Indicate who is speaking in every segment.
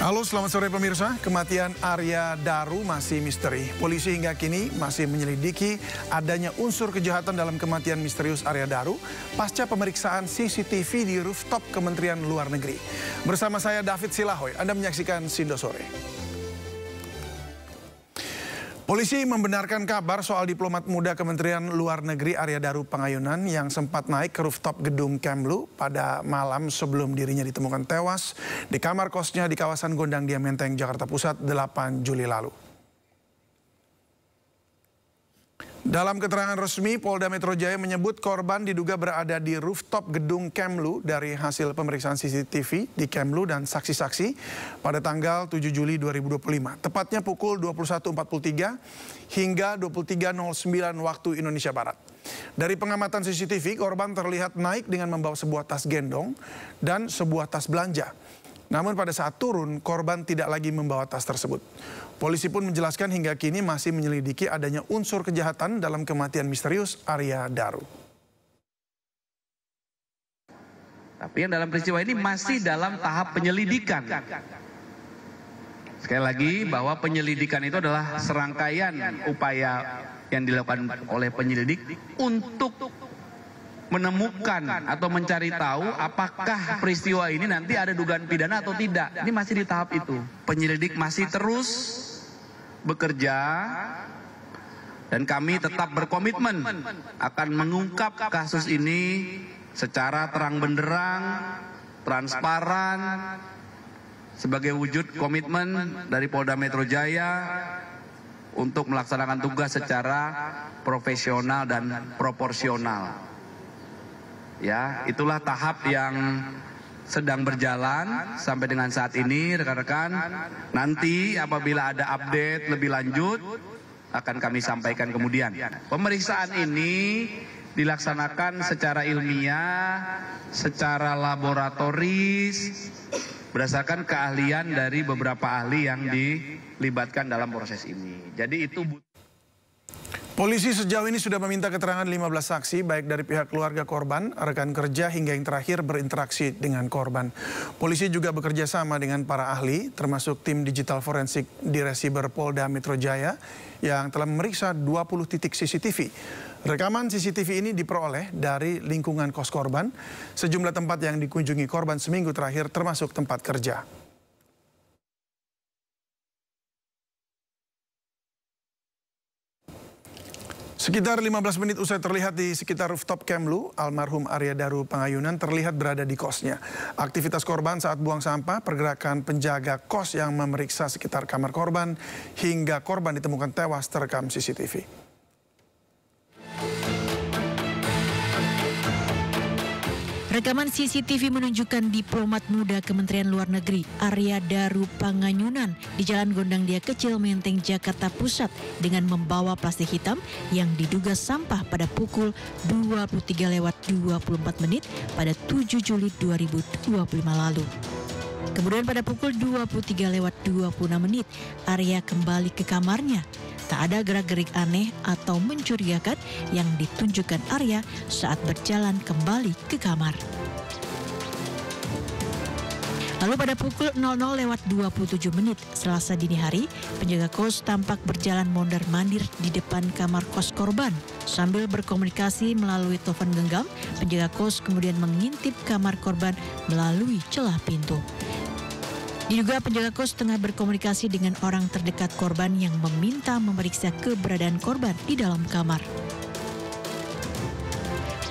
Speaker 1: Halo, selamat sore pemirsa. Kematian Arya Daru masih misteri. Polisi hingga kini masih menyelidiki adanya unsur kejahatan dalam kematian misterius Arya Daru pasca pemeriksaan CCTV di rooftop Kementerian Luar Negeri. Bersama saya David Silahoy, Anda menyaksikan Sindo Sore. Polisi membenarkan kabar soal diplomat muda Kementerian Luar Negeri Arya Daru Pangayunan yang sempat naik ke rooftop gedung Kemlu pada malam sebelum dirinya ditemukan tewas di kamar kosnya di kawasan Gondang Dia Menteng, Jakarta Pusat 8 Juli lalu. Dalam keterangan resmi, Polda Metro Jaya menyebut korban diduga berada di rooftop gedung Kemlu dari hasil pemeriksaan CCTV di Kemlu dan saksi-saksi pada tanggal 7 Juli 2025. Tepatnya pukul 21.43 hingga 23.09 waktu Indonesia Barat. Dari pengamatan CCTV, korban terlihat naik dengan membawa sebuah tas gendong dan sebuah tas belanja. Namun pada saat turun, korban tidak lagi membawa tas tersebut. Polisi pun menjelaskan hingga kini masih menyelidiki adanya unsur kejahatan dalam kematian misterius Arya Daru.
Speaker 2: Tapi yang dalam peristiwa ini masih dalam tahap penyelidikan. Sekali lagi bahwa penyelidikan itu adalah serangkaian upaya yang dilakukan oleh penyelidik untuk menemukan atau mencari tahu apakah peristiwa ini nanti ada dugaan pidana atau tidak. Ini masih di tahap itu. Penyelidik masih terus bekerja dan kami tetap berkomitmen akan mengungkap kasus ini secara terang benderang, transparan, sebagai wujud komitmen dari Polda Metro Jaya untuk melaksanakan tugas secara profesional dan proporsional. Ya, itulah tahap yang sedang berjalan sampai dengan saat ini, rekan-rekan. Nanti apabila ada update lebih lanjut akan kami sampaikan kemudian. Pemeriksaan ini dilaksanakan secara ilmiah, secara laboratoris, berdasarkan keahlian dari beberapa ahli yang dilibatkan dalam proses ini. Jadi itu
Speaker 1: Polisi sejauh ini sudah meminta keterangan 15 saksi, baik dari pihak keluarga korban, rekan kerja, hingga yang terakhir berinteraksi dengan korban. Polisi juga bekerja sama dengan para ahli, termasuk tim digital forensik di Resiber Polda Metro Jaya, yang telah memeriksa 20 titik CCTV. Rekaman CCTV ini diperoleh dari lingkungan kos korban, sejumlah tempat yang dikunjungi korban seminggu terakhir, termasuk tempat kerja. Sekitar 15 menit usai terlihat di sekitar rooftop Kemlu, almarhum Arya Daru Pangayunan terlihat berada di kosnya. Aktivitas korban saat buang sampah, pergerakan penjaga kos yang memeriksa sekitar kamar korban, hingga korban ditemukan tewas terekam CCTV.
Speaker 3: Rekaman CCTV menunjukkan diplomat muda Kementerian Luar Negeri Arya Daru Pangayunan di Jalan Gondang Dia Kecil, Menteng, Jakarta Pusat dengan membawa plastik hitam yang diduga sampah pada pukul 23.24 pada 7 Juli 2025 lalu. Kemudian pada pukul 23.26 Arya kembali ke kamarnya. Tak ada gerak-gerik aneh atau mencurigakan yang ditunjukkan Arya saat berjalan kembali ke kamar. Lalu pada pukul 00.27 Selasa dini hari, penjaga kos tampak berjalan mondar-mandir di depan kamar kos korban. Sambil berkomunikasi melalui telepon genggam, penjaga kos kemudian mengintip kamar korban melalui celah pintu. Diduga penjaga kos tengah berkomunikasi dengan orang terdekat korban yang meminta memeriksa keberadaan korban di dalam kamar.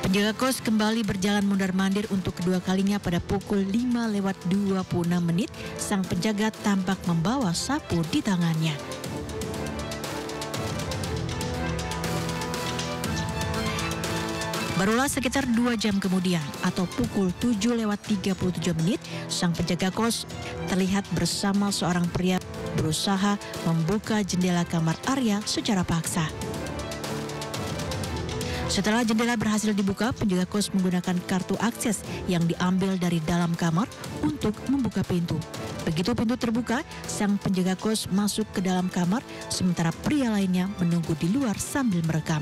Speaker 3: Penjaga kos kembali berjalan mondar-mandir untuk kedua kalinya pada pukul 5.26. Sang penjaga tampak membawa sapu di tangannya. Barulah sekitar 2 jam kemudian atau pukul 7.37 sang penjaga kos terlihat bersama seorang pria berusaha membuka jendela kamar Arya secara paksa. Setelah jendela berhasil dibuka, penjaga kos menggunakan kartu akses yang diambil dari dalam kamar untuk membuka pintu. Begitu pintu terbuka, sang penjaga kos masuk ke dalam kamar, sementara pria lainnya menunggu di luar sambil merekam.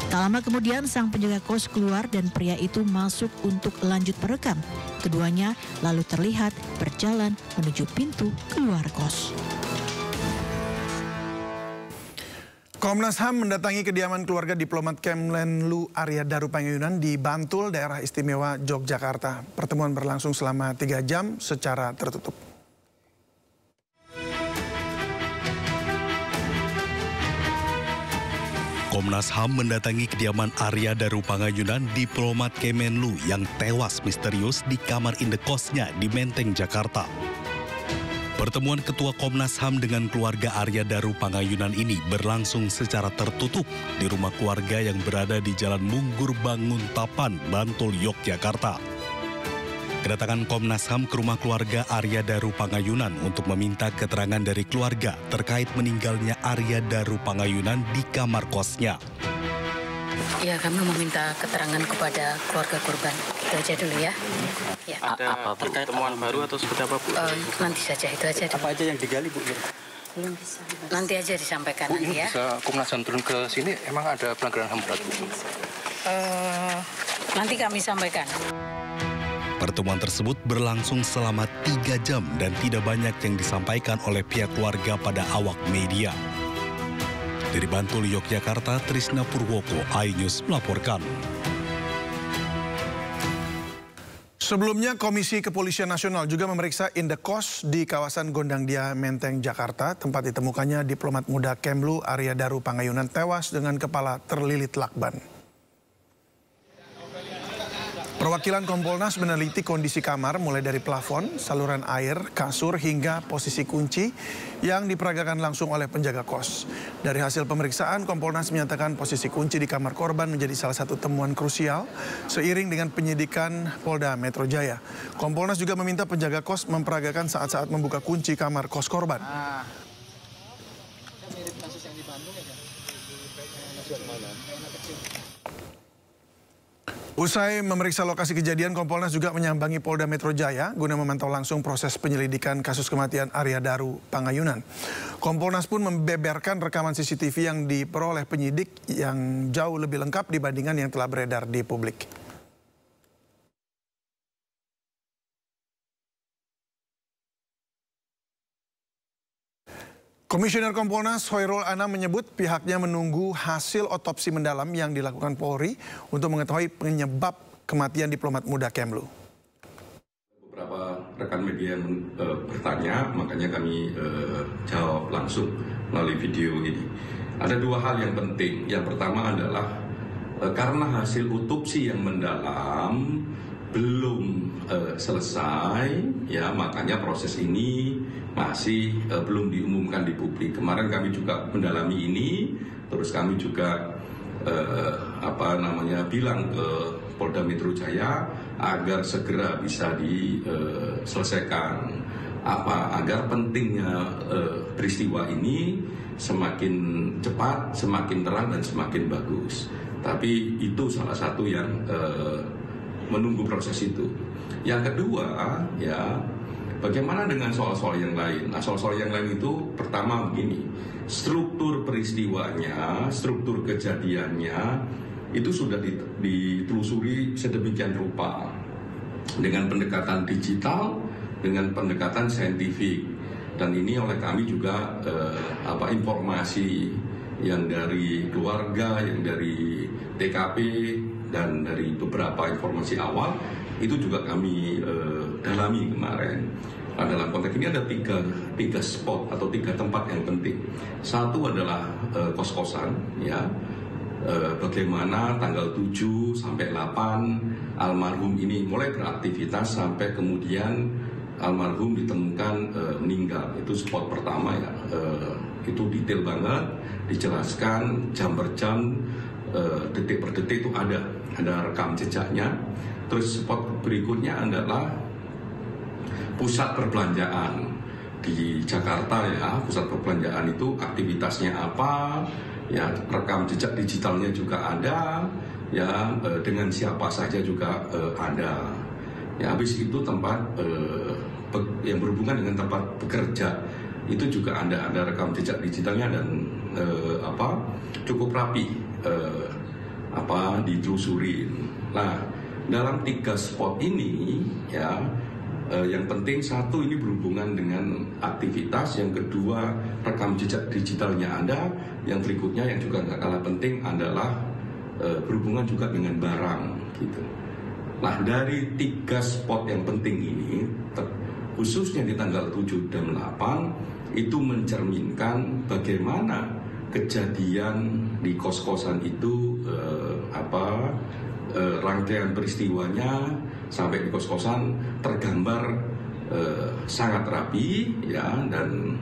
Speaker 3: Tak lama kemudian sang penjaga kos keluar dan pria itu masuk untuk lanjut merekam. Keduanya lalu terlihat berjalan menuju pintu keluar kos.
Speaker 1: Komnas HAM mendatangi kediaman keluarga diplomat Kemenlu Arya Daru Pangayunan di Bantul, Daerah Istimewa Yogyakarta. Pertemuan berlangsung selama 3 jam secara tertutup.
Speaker 4: Komnas HAM mendatangi kediaman Arya Daru Pangayunan, diplomat Kemenlu yang tewas misterius di kamar indekosnya di Menteng, Jakarta. Pertemuan Ketua Komnas HAM dengan keluarga Arya Daru Pangayunan ini berlangsung secara tertutup di rumah keluarga yang berada di Jalan Munggur Banguntapan, Bantul, Yogyakarta. Kedatangan Komnas HAM ke rumah keluarga Arya Daru Pangayunan untuk meminta keterangan dari keluarga terkait meninggalnya Arya Daru Pangayunan di kamar kosnya.
Speaker 5: Ya, kami meminta keterangan kepada keluarga korban. Itu aja dulu ya. Ya.
Speaker 6: Apa pertemuan baru atau seperti apa, Bu?
Speaker 5: Nanti saja, itu aja dulu.
Speaker 6: Apa aja yang digali, Bu?
Speaker 5: Belum bisa. Nanti aja disampaikan
Speaker 6: Bu,
Speaker 5: nanti ya.
Speaker 6: Bisa Komnas HAM turun ke sini, emang ada pelanggaran HAM berat, Bu?
Speaker 5: Nanti kami sampaikan.
Speaker 4: Pertemuan tersebut berlangsung selama 3 jam dan tidak banyak yang disampaikan oleh pihak keluarga pada awak media. Dari Bantul, Yogyakarta, Trisna Purwoko, iNews melaporkan.
Speaker 1: Sebelumnya, Komisi Kepolisian Nasional juga memeriksa indekos di kawasan Gondangdia, Menteng, Jakarta, tempat ditemukannya diplomat muda Kemlu Arya Daru Pangayunan tewas dengan kepala terlilit lakban. Perwakilan Kompolnas meneliti kondisi kamar mulai dari plafon, saluran air, kasur hingga posisi kunci yang diperagakan langsung oleh penjaga kos. Dari hasil pemeriksaan, Kompolnas menyatakan posisi kunci di kamar korban menjadi salah satu temuan krusial seiring dengan penyidikan Polda Metro Jaya. Kompolnas juga meminta penjaga kos memperagakan saat-saat membuka kunci kamar kos korban. Usai memeriksa lokasi kejadian, Kompolnas juga menyambangi Polda Metro Jaya guna memantau langsung proses penyelidikan kasus kematian Arya Daru Pangayunan. Kompolnas pun membeberkan rekaman CCTV yang diperoleh penyidik yang jauh lebih lengkap dibandingkan yang telah beredar di publik. Komisioner Kompolnas Hoirul Anam menyebut pihaknya menunggu hasil otopsi mendalam yang dilakukan Polri untuk mengetahui penyebab kematian diplomat muda Kemlu.
Speaker 7: Beberapa rekan media yang bertanya, makanya kami jawab langsung melalui video ini. Ada 2 hal yang penting. Yang pertama adalah karena hasil otopsi yang mendalam belum selesai, ya makanya proses ini masih belum diumumkan di publik. Kemarin kami juga mendalami ini, terus kami juga bilang ke Polda Metro Jaya agar segera bisa diselesaikan. Agar pentingnya peristiwa ini semakin cepat, semakin terang dan semakin bagus. Tapi itu salah satu yang menunggu proses itu. Yang kedua, ya, bagaimana dengan soal-soal yang lain? Nah, soal-soal yang lain itu pertama begini, struktur peristiwanya, struktur kejadiannya itu sudah ditelusuri sedemikian rupa dengan pendekatan digital, dengan pendekatan saintifik, dan ini oleh kami juga informasi yang dari keluarga, yang dari TKP dan dari beberapa informasi awal itu juga kami dalami kemarin. Nah, dalam konteks ini ada tiga spot atau 3 tempat yang penting. Satu adalah kos-kosan, ya. Bagaimana tanggal 7 sampai 8 almarhum ini mulai beraktivitas sampai kemudian almarhum ditemukan meninggal. Itu spot pertama, ya. Itu detail banget, dijelaskan jam per jam, detik per detik itu ada rekam jejaknya. Terus spot berikutnya adalah pusat perbelanjaan di Jakarta, ya. Pusat perbelanjaan itu aktivitasnya apa, ya, rekam jejak digitalnya juga ada, ya, dengan siapa saja juga ada. Ya, habis itu tempat yang berhubungan dengan tempat bekerja itu juga ada rekam jejak digitalnya dan cukup rapi ditelusurin. Nah, dalam 3 spot ini ya, yang penting satu ini berhubungan dengan aktivitas, yang kedua rekam jejak digitalnya Anda, yang berikutnya yang juga nggak kalah penting adalah berhubungan juga dengan barang gitu. Nah, dari 3 spot yang penting ini, khususnya di tanggal 7 dan 8 itu mencerminkan bagaimana kejadian di kos-kosan itu rangkaian peristiwanya sampai di kos-kosan tergambar sangat rapi ya, dan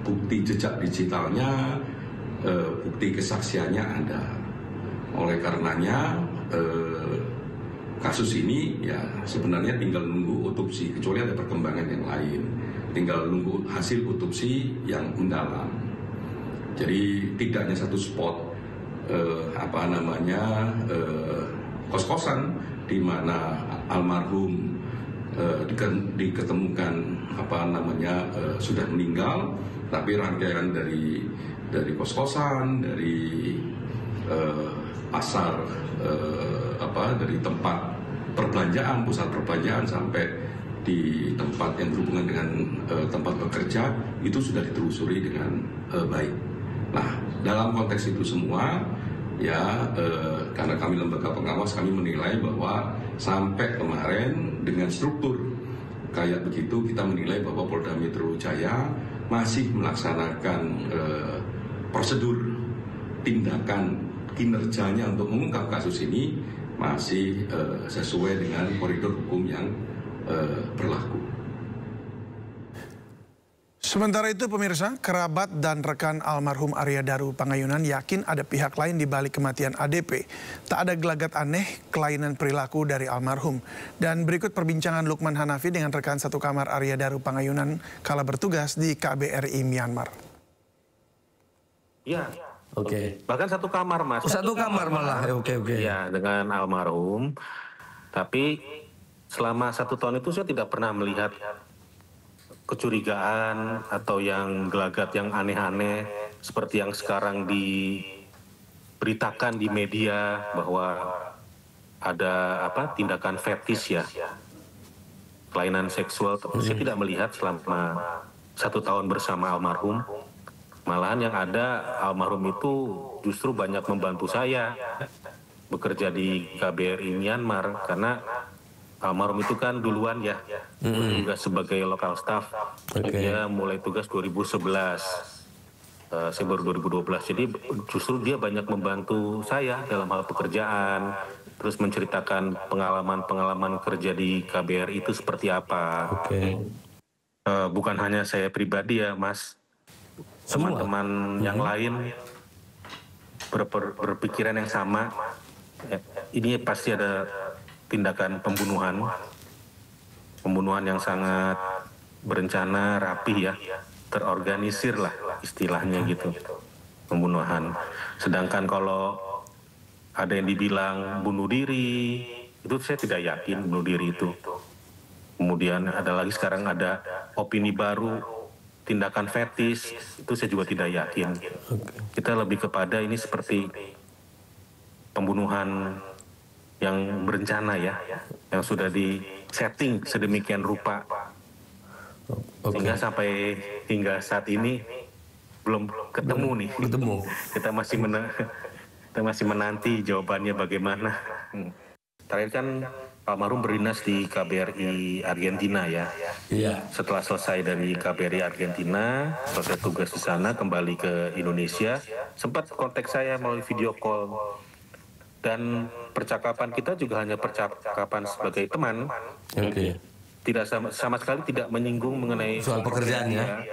Speaker 7: bukti jejak digitalnya, bukti kesaksiannya ada. Oleh karenanya kasus ini ya sebenarnya tinggal nunggu otopsi, kecuali ada perkembangan yang lain, tinggal nunggu hasil otopsi yang mendalam. Jadi tidak hanya satu spot kos-kosan di mana almarhum diketemukan sudah meninggal, tapi rangkaian dari kos-kosan, dari pasar, dari tempat perbelanjaan, pusat perbelanjaan sampai di tempat yang berhubungan dengan tempat bekerja itu sudah ditelusuri dengan baik. Nah, dalam konteks itu semua ya, karena kami lembaga pengawas, kami menilai bahwa sampai kemarin dengan struktur kayak begitu kita menilai bahwa Polda Metro Jaya masih melaksanakan prosedur tindakan kinerjanya untuk mengungkap kasus ini masih sesuai dengan koridor hukum yang berlaku.
Speaker 1: Sementara itu pemirsa, kerabat dan rekan almarhum Arya Daru Pangayunan yakin ada pihak lain di balik kematian ADP. Tak ada gelagat aneh, kelainan perilaku dari almarhum. Dan berikut perbincangan Lukman Hanafi dengan rekan satu kamar Arya Daru Pangayunan kala bertugas di KBRI Myanmar.
Speaker 8: Ya, oke. Bahkan satu kamar, Mas.
Speaker 9: Satu kamar malah, oke.
Speaker 8: Ya, dengan almarhum. Tapi selama 1 tahun itu saya tidak pernah melihat kecurigaan atau yang gelagat yang aneh-aneh seperti yang sekarang diberitakan di media bahwa ada tindakan fetis ya, kelainan seksual. Saya tidak melihat selama 1 tahun bersama almarhum. Malahan yang ada almarhum itu justru banyak membantu saya bekerja di KBRI Myanmar, karena almarhum itu kan duluan ya, juga sebagai lokal staff. Dia mulai tugas 2011, saya baru 2012. Jadi justru dia banyak membantu saya dalam hal pekerjaan, terus menceritakan pengalaman-pengalaman kerja di KBRI itu seperti apa. Bukan hanya saya pribadi ya, Mas. Teman-teman yang lain berpikiran yang sama. Ini pasti ada tindakan pembunuhan yang sangat berencana, rapi ya, terorganisir lah istilahnya gitu, pembunuhan. Sedangkan kalau ada yang dibilang bunuh diri, itu saya tidak yakin bunuh diri itu. Kemudian ada lagi sekarang ada opini baru, tindakan fetis, itu saya juga tidak yakin. Kita lebih kepada ini seperti pembunuhan yang berencana ya, yang sudah di-setting sedemikian rupa. Sehingga sampai hingga saat ini belum ketemu nih. Kita masih menanti jawabannya bagaimana. Terakhir kan almarhum berdinas di KBRI Argentina ya. Setelah selesai dari KBRI Argentina, selesai tugas di sana, kembali ke Indonesia, sempat kontak saya melalui video call. Dan percakapan kita juga hanya percakapan sebagai teman. Tidak sama sekali tidak menyinggung mengenai
Speaker 9: soal pekerjaannya.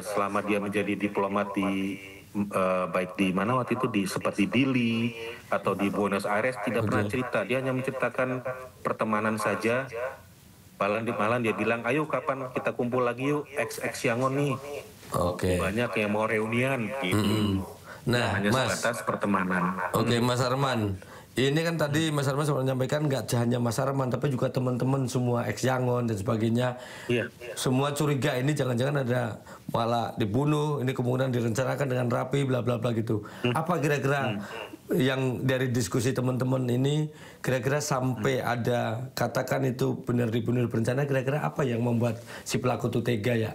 Speaker 8: Selama dia menjadi diplomat di baik di mana waktu itu, seperti Dili atau di Buenos Aires, tidak pernah cerita. Dia hanya menceritakan pertemanan saja. Malah dia bilang, ayo kapan kita kumpul lagi yuk, ex Yangon nih. Banyak yang mau reunian gitu.
Speaker 9: Nah,
Speaker 8: hanya
Speaker 9: Mas,
Speaker 8: sebatas pertemanan.
Speaker 9: Mas Arman, ini kan tadi Mas Arman sempat menyampaikan nggak hanya Mas Arman, tapi juga teman-teman semua ex Yangon dan sebagainya. Semua curiga ini jangan-jangan ada malah dibunuh, ini kemudian direncanakan dengan rapi, bla bla bla gitu. Apa kira-kira yang dari diskusi teman-teman ini kira-kira sampai ada katakan itu benar dibunuh berencana, kira-kira apa yang membuat si pelaku itu tega ya?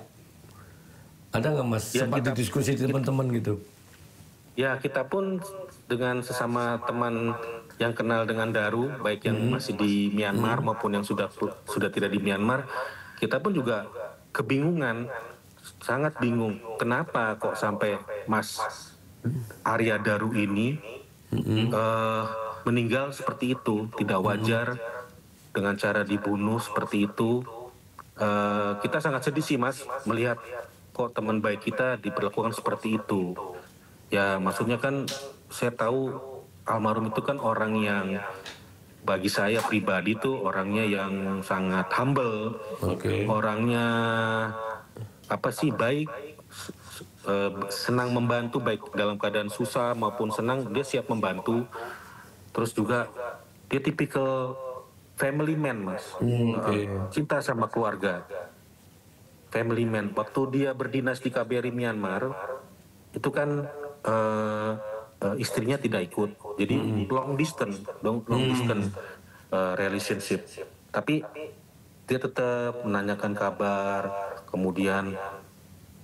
Speaker 9: Ada nggak Mas?
Speaker 8: Ya,
Speaker 9: sempat didiskusi teman-teman gitu?
Speaker 8: Ya, kita pun dengan sesama teman yang kenal dengan Daru, baik yang masih di Myanmar maupun yang sudah tidak di Myanmar, kita pun juga kebingungan, sangat bingung. Kenapa kok sampai Mas Arya Daru ini meninggal seperti itu? Tidak wajar dengan cara dibunuh seperti itu. Kita sangat sedih sih Mas melihat kok teman baik kita diperlakukan seperti itu. Ya maksudnya kan saya tahu almarhum itu kan orang yang bagi saya pribadi tuh orangnya yang sangat humble, orangnya baik, senang membantu baik dalam keadaan susah maupun senang dia siap membantu. Terus juga dia tipikal family man Mas, cinta sama keluarga. Family man. Waktu dia berdinas di KBRI Myanmar, itu kan istrinya tidak ikut. Jadi long distance relationship. Tapi dia tetap menanyakan kabar, kemudian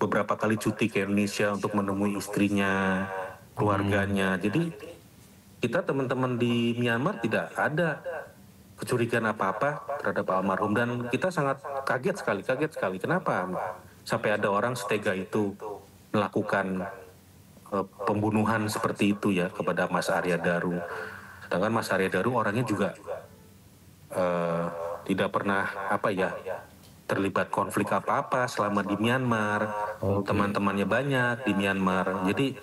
Speaker 8: beberapa kali cuti ke Indonesia untuk menemui istrinya, keluarganya. Jadi kita teman-teman di Myanmar tidak ada kecurigaan apa-apa terhadap almarhum dan kita sangat kaget sekali. Kenapa sampai ada orang setega itu melakukan pembunuhan seperti itu ya kepada Mas Arya Daru. Sedangkan Mas Arya Daru orangnya juga tidak pernah terlibat konflik apa-apa selama di Myanmar. Teman-temannya banyak di Myanmar. Jadi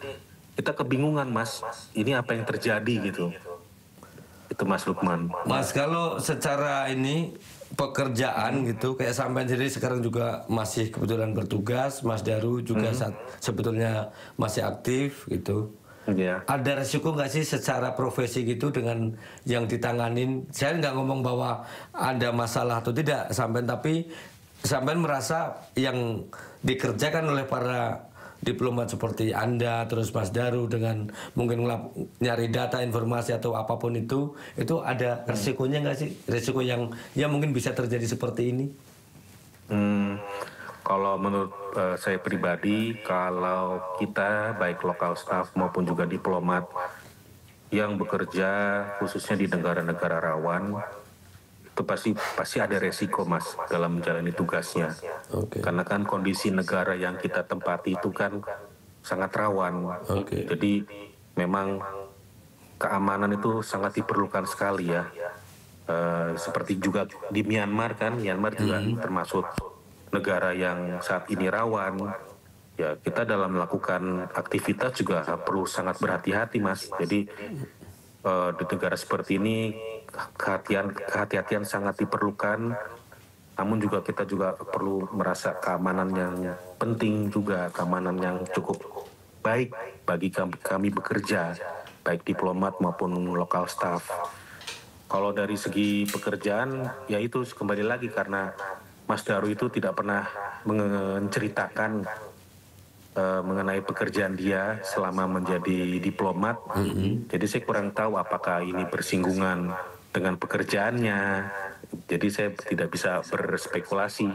Speaker 8: kita kebingungan Mas, ini apa yang terjadi gitu. Itu Mas Lukman.
Speaker 9: Mas, kalau secara ini pekerjaan gitu, kayak sampean sendiri sekarang juga masih kebetulan bertugas, Mas Daru juga sebetulnya masih aktif gitu. Ada resiko nggak sih secara profesi gitu dengan yang ditanganin? Saya nggak ngomong bahwa ada masalah atau tidak sampean, tapi sampean merasa yang dikerjakan oleh para diplomat seperti Anda, terus Mas Daru dengan mungkin nyari data, informasi atau apapun itu ada resikonya nggak sih? Resiko yang ya mungkin bisa terjadi seperti ini?
Speaker 8: Kalau menurut saya pribadi, kalau kita baik lokal staff maupun juga diplomat yang bekerja khususnya di negara-negara rawan, itu pasti ada resiko Mas dalam menjalani tugasnya. Karena kan kondisi negara yang kita tempati itu kan sangat rawan. Jadi memang keamanan itu sangat diperlukan sekali ya. Seperti juga di Myanmar kan, Myanmar juga termasuk negara yang saat ini rawan. Ya kita dalam melakukan aktivitas juga perlu sangat berhati-hati Mas. Jadi di negara seperti ini kehati-hatian sangat diperlukan, namun juga kita juga perlu merasa keamanan yang penting juga, keamanan yang cukup baik bagi kami bekerja, baik diplomat maupun lokal staff. Kalau dari segi pekerjaan, ya itu kembali lagi karena Mas Daru itu tidak pernah menceritakan mengenai pekerjaan dia selama menjadi diplomat. Jadi saya kurang tahu apakah ini bersinggungan dengan pekerjaannya. Jadi saya tidak bisa berspekulasi.